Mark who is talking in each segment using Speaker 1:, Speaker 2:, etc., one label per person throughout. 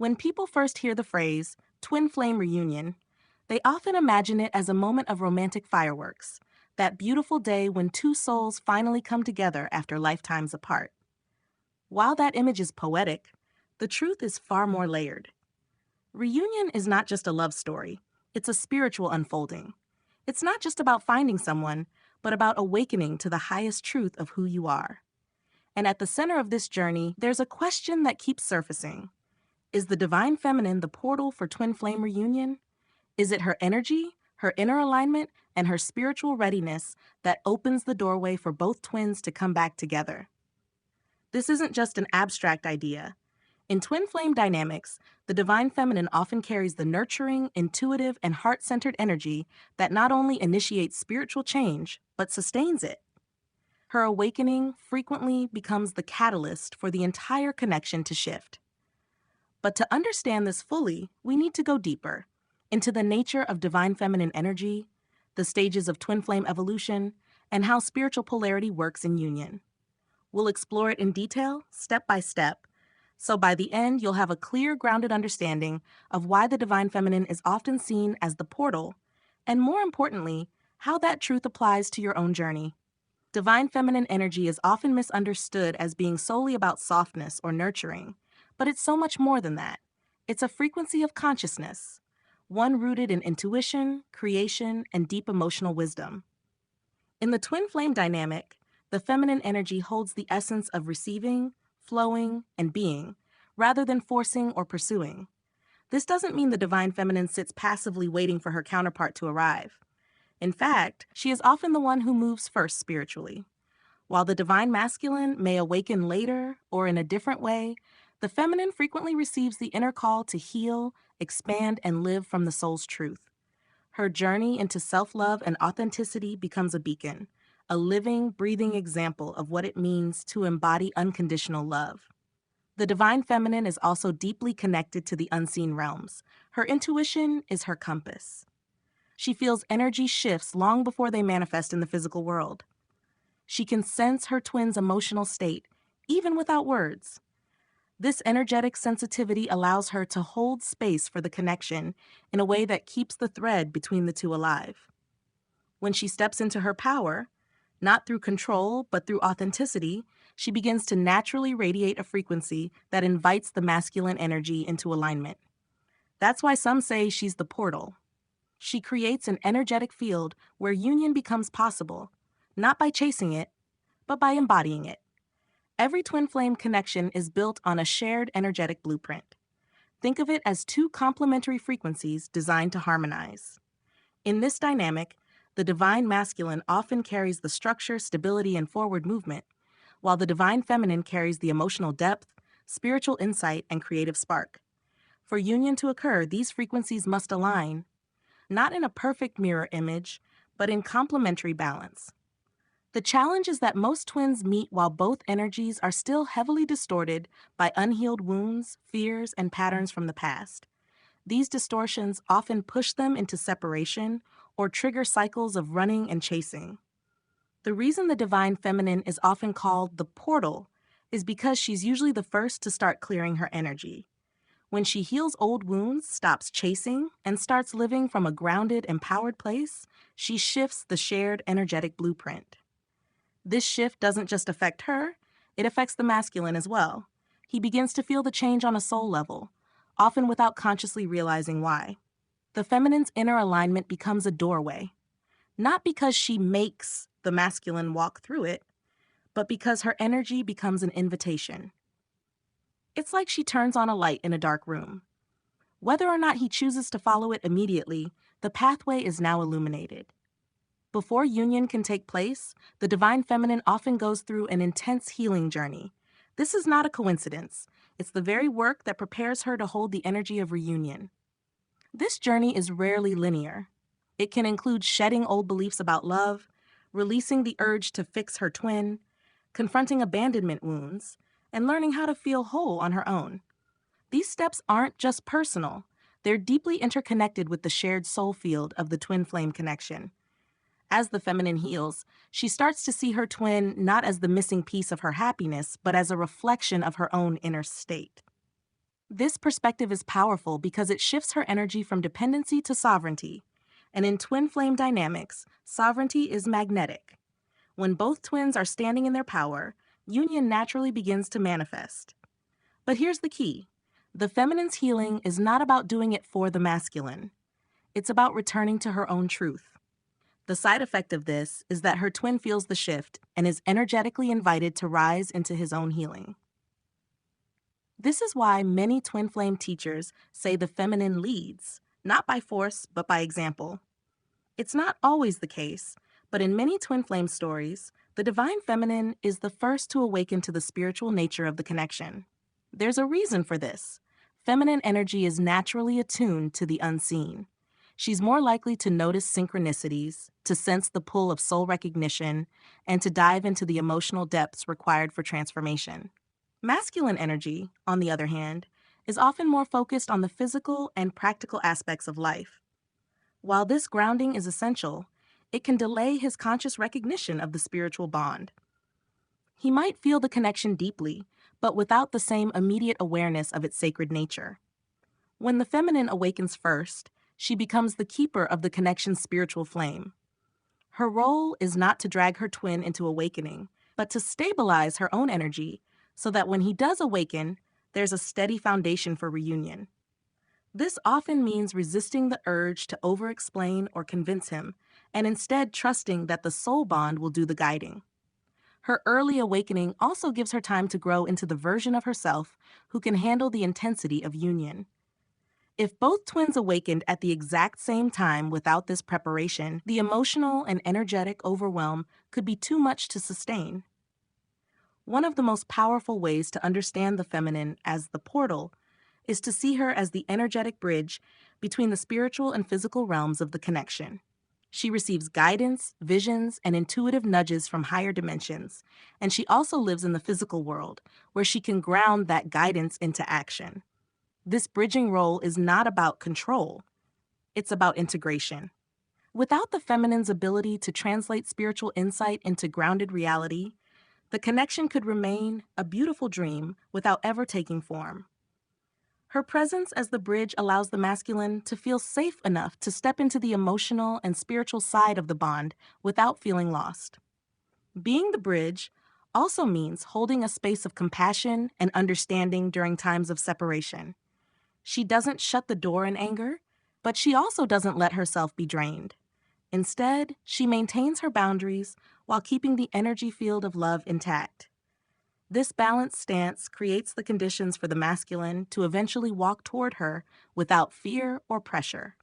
Speaker 1: When people first hear the phrase twin flame reunion, they often imagine it as a moment of romantic fireworks, that beautiful day when two souls finally come together after lifetimes apart. While that image is poetic, the truth is far more layered. Reunion is not just a love story, it's a spiritual unfolding. It's not just about finding someone, but about awakening to the highest truth of who you are. And at the center of this journey, there's a question that keeps surfacing. Is the divine feminine the portal for twin flame reunion? Is it her energy, her inner alignment, and her spiritual readiness that opens the doorway for both twins to come back together? This isn't just an abstract idea. In twin flame dynamics, the divine feminine often carries the nurturing, intuitive, and heart-centered energy that not only initiates spiritual change, but sustains it. Her awakening frequently becomes the catalyst for the entire connection to shift. But to understand this fully, we need to go deeper into the nature of divine feminine energy, the stages of twin flame evolution, and how spiritual polarity works in union. We'll explore it in detail, step by step, so by the end you'll have a clear, grounded understanding of why the divine feminine is often seen as the portal, and more importantly, how that truth applies to your own journey. Divine feminine energy is often misunderstood as being solely about softness or nurturing, but it's so much more than that. It's a frequency of consciousness, one rooted in intuition, creation, and deep emotional wisdom. In the twin flame dynamic, the feminine energy holds the essence of receiving, flowing, and being, rather than forcing or pursuing. This doesn't mean the divine feminine sits passively waiting for her counterpart to arrive. In fact, she is often the one who moves first spiritually. While the divine masculine may awaken later or in a different way, the feminine frequently receives the inner call to heal, expand, and live from the soul's truth. Her journey into self-love and authenticity becomes a beacon, a living, breathing example of what it means to embody unconditional love. The divine feminine is also deeply connected to the unseen realms. Her intuition is her compass. She feels energy shifts long before they manifest in the physical world. She can sense her twin's emotional state, even without words. This energetic sensitivity allows her to hold space for the connection in a way that keeps the thread between the two alive. When she steps into her power, not through control, but through authenticity, she begins to naturally radiate a frequency that invites the masculine energy into alignment. That's why some say she's the portal. She creates an energetic field where union becomes possible, not by chasing it, but by embodying it. Every twin flame connection is built on a shared energetic blueprint. Think of it as two complementary frequencies designed to harmonize. In this dynamic, the divine masculine often carries the structure, stability, and forward movement, while the divine feminine carries the emotional depth, spiritual insight, and creative spark. For union to occur, these frequencies must align, not in a perfect mirror image, but in complementary balance. The challenge is that most twins meet while both energies are still heavily distorted by unhealed wounds, fears, and patterns from the past. These distortions often push them into separation or trigger cycles of running and chasing. The reason the divine feminine is often called the portal is because she's usually the first to start clearing her energy. When she heals old wounds, stops chasing, and starts living from a grounded, empowered place, she shifts the shared energetic blueprint. This shift doesn't just affect her, it affects the masculine as well. He begins to feel the change on a soul level, often without consciously realizing why. The feminine's inner alignment becomes a doorway, not because she makes the masculine walk through it, but because her energy becomes an invitation. It's like she turns on a light in a dark room. Whether or not he chooses to follow it immediately, the pathway is now illuminated. Before union can take place, the divine feminine often goes through an intense healing journey. This is not a coincidence. It's the very work that prepares her to hold the energy of reunion. This journey is rarely linear. It can include shedding old beliefs about love, releasing the urge to fix her twin, confronting abandonment wounds, and learning how to feel whole on her own. These steps aren't just personal. They're deeply interconnected with the shared soul field of the twin flame connection. As the feminine heals, she starts to see her twin not as the missing piece of her happiness, but as a reflection of her own inner state. This perspective is powerful because it shifts her energy from dependency to sovereignty. And in twin flame dynamics, sovereignty is magnetic. When both twins are standing in their power, union naturally begins to manifest. But here's the key: the feminine's healing is not about doing it for the masculine, it's about returning to her own truth. The side effect of this is that her twin feels the shift and is energetically invited to rise into his own healing. This is why many twin flame teachers say the feminine leads, not by force, but by example. It's not always the case, but in many twin flame stories, the divine feminine is the first to awaken to the spiritual nature of the connection. There's a reason for this. Feminine energy is naturally attuned to the unseen. She's more likely to notice synchronicities, to sense the pull of soul recognition, and to dive into the emotional depths required for transformation. Masculine energy, on the other hand, is often more focused on the physical and practical aspects of life. While this grounding is essential, it can delay his conscious recognition of the spiritual bond. He might feel the connection deeply, but without the same immediate awareness of its sacred nature. When the feminine awakens first, she becomes the keeper of the connection's spiritual flame. Her role is not to drag her twin into awakening, but to stabilize her own energy so that when he does awaken, there's a steady foundation for reunion. This often means resisting the urge to over-explain or convince him, and instead trusting that the soul bond will do the guiding. Her early awakening also gives her time to grow into the version of herself who can handle the intensity of union. If both twins awakened at the exact same time without this preparation, the emotional and energetic overwhelm could be too much to sustain. One of the most powerful ways to understand the feminine as the portal is to see her as the energetic bridge between the spiritual and physical realms of the connection. She receives guidance, visions, and intuitive nudges from higher dimensions, and she also lives in the physical world, where she can ground that guidance into action. This bridging role is not about control, it's about integration. Without the feminine's ability to translate spiritual insight into grounded reality, the connection could remain a beautiful dream without ever taking form. Her presence as the bridge allows the masculine to feel safe enough to step into the emotional and spiritual side of the bond without feeling lost. Being the bridge also means holding a space of compassion and understanding during times of separation. She doesn't shut the door in anger, but she also doesn't let herself be drained. Instead, she maintains her boundaries while keeping the energy field of love intact. This balanced stance creates the conditions for the masculine to eventually walk toward her without fear or pressure.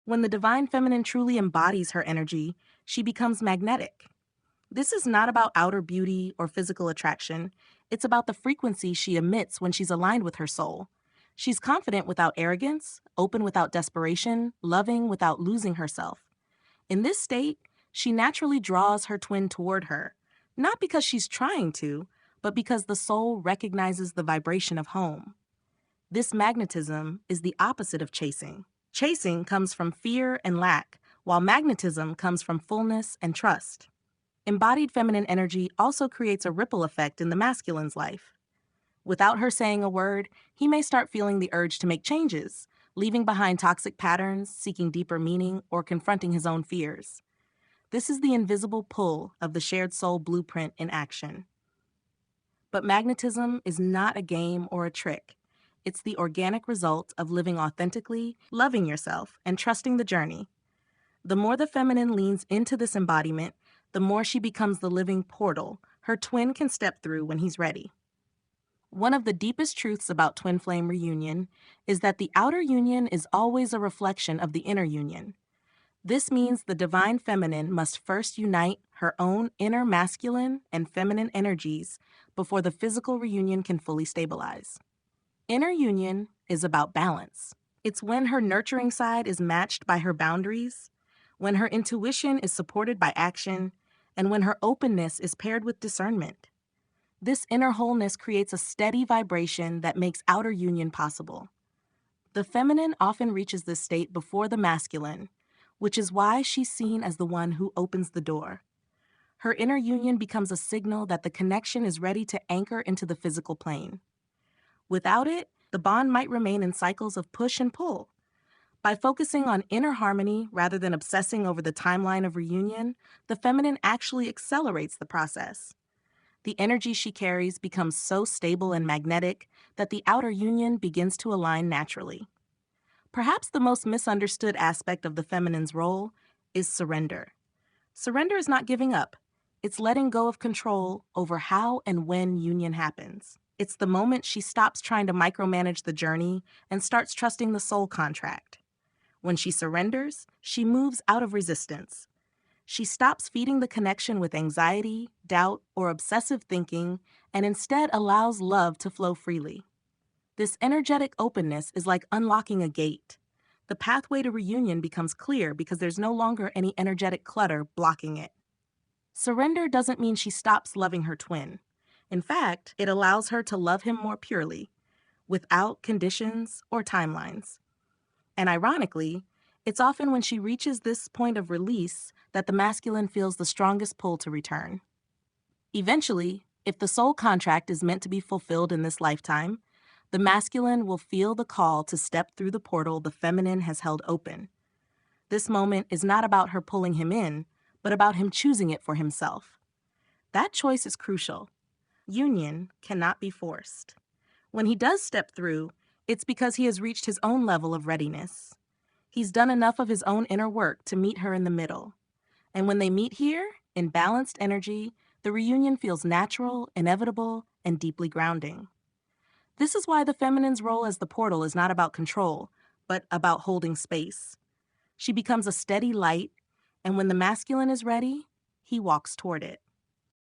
Speaker 1: When the divine feminine truly embodies her energy, she becomes magnetic. This is not about outer beauty or physical attraction. It's about the frequency she emits when she's aligned with her soul. She's confident without arrogance, open without desperation, loving without losing herself. In this state, she naturally draws her twin toward her, not because she's trying to, but because the soul recognizes the vibration of home. This magnetism is the opposite of chasing. Chasing comes from fear and lack, while magnetism comes from fullness and trust. Embodied feminine energy also creates a ripple effect in the masculine's life. Without her saying a word, he may start feeling the urge to make changes, leaving behind toxic patterns, seeking deeper meaning, or confronting his own fears. This is the invisible pull of the shared soul blueprint in action. But magnetism is not a game or a trick. It's the organic result of living authentically, loving yourself, and trusting the journey. The more the feminine leans into this embodiment, the more she becomes the living portal her twin can step through when he's ready. One of the deepest truths about twin flame reunion is that the outer union is always a reflection of the inner union. This means the divine feminine must first unite her own inner masculine and feminine energies before the physical reunion can fully stabilize. Inner union is about balance. It's when her nurturing side is matched by her boundaries, when her intuition is supported by action, and when her openness is paired with discernment. This inner wholeness creates a steady vibration that makes outer union possible. The feminine often reaches this state before the masculine, which is why she's seen as the one who opens the door. Her inner union becomes a signal that the connection is ready to anchor into the physical plane. Without it, The bond might remain in cycles of push and pull. By focusing on inner harmony rather than obsessing over the timeline of reunion, the feminine actually accelerates the process. The energy she carries becomes so stable and magnetic that the outer union begins to align naturally. Perhaps the most misunderstood aspect of the feminine's role is surrender. Surrender is not giving up, it's letting go of control over how and when union happens. It's the moment she stops trying to micromanage the journey and starts trusting the soul contract. When she surrenders, she moves out of resistance. She stops feeding the connection with anxiety, doubt, or obsessive thinking, and instead allows love to flow freely. This energetic openness is like unlocking a gate. The pathway to reunion becomes clear because there's no longer any energetic clutter blocking it. Surrender doesn't mean she stops loving her twin. In fact, it allows her to love him more purely, without conditions or timelines. And ironically, it's often when she reaches this point of release that the masculine feels the strongest pull to return. Eventually, if the soul contract is meant to be fulfilled in this lifetime, the masculine will feel the call to step through the portal the feminine has held open. This moment is not about her pulling him in, but about him choosing it for himself. That choice is crucial. Union cannot be forced. When he does step through, it's because he has reached his own level of readiness. He's done enough of his own inner work to meet her in the middle. And when they meet here, in balanced energy, the reunion feels natural, inevitable, and deeply grounding. This is why the feminine's role as the portal is not about control, but about holding space. She becomes a steady light, and when the masculine is ready, he walks toward it.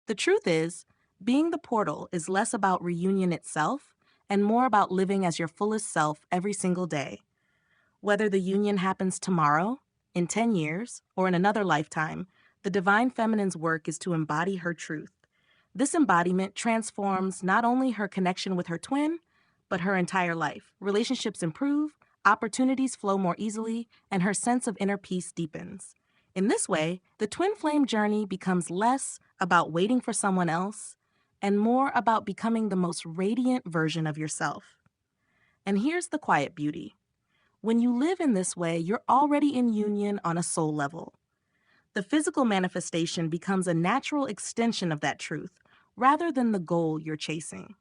Speaker 1: The truth is, being the portal is less about reunion itself and more about living as your fullest self every single day. Whether the union happens tomorrow, in 10 years, or in another lifetime, the divine feminine's work is to embody her truth. This embodiment transforms not only her connection with her twin, but her entire life. Relationships improve, opportunities flow more easily, and her sense of inner peace deepens. In this way, the twin flame journey becomes less about waiting for someone else and more about becoming the most radiant version of yourself. And here's the quiet beauty. When you live in this way, you're already in union on a soul level. The physical manifestation becomes a natural extension of that truth, rather than the goal you're chasing.